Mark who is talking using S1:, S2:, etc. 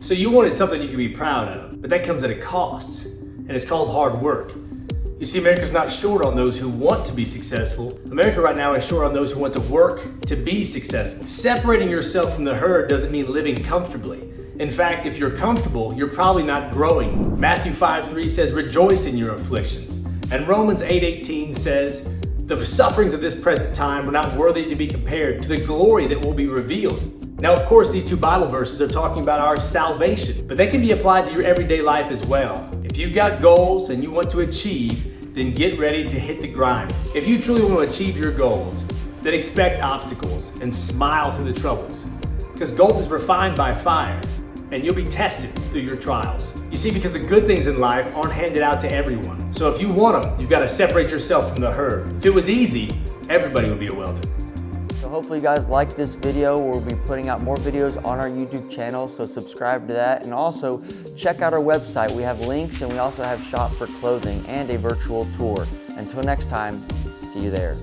S1: So you wanted something you could be proud of, but that comes at a cost, and it's called hard work. You see, America's not short on those who want to be successful. America right now is short on those who want to work to be successful. Separating yourself from the herd doesn't mean living comfortably. In fact, if you're comfortable, you're probably not growing. Matthew 5:3 says, rejoice in your afflictions. And Romans 8:18 says, the sufferings of this present time are not worthy to be compared to the glory that will be revealed. Now, of course, these two Bible verses are talking about our salvation, but they can be applied to your everyday life as well. If you've got goals and you want to achieve, then get ready to hit the grind. If you truly want to achieve your goals, then expect obstacles and smile through the troubles. Because gold is refined by fire, and you'll be tested through your trials. You see, because the good things in life aren't handed out to everyone. So if you want them, you've got to separate yourself from the herd. If it was easy, everybody would be a welder.
S2: So hopefully you guys like this video. We'll be putting out more videos on our YouTube channel, so subscribe to that. And also check out our website. We have links, and we also have shop for clothing and a virtual tour. Until next time, see you there.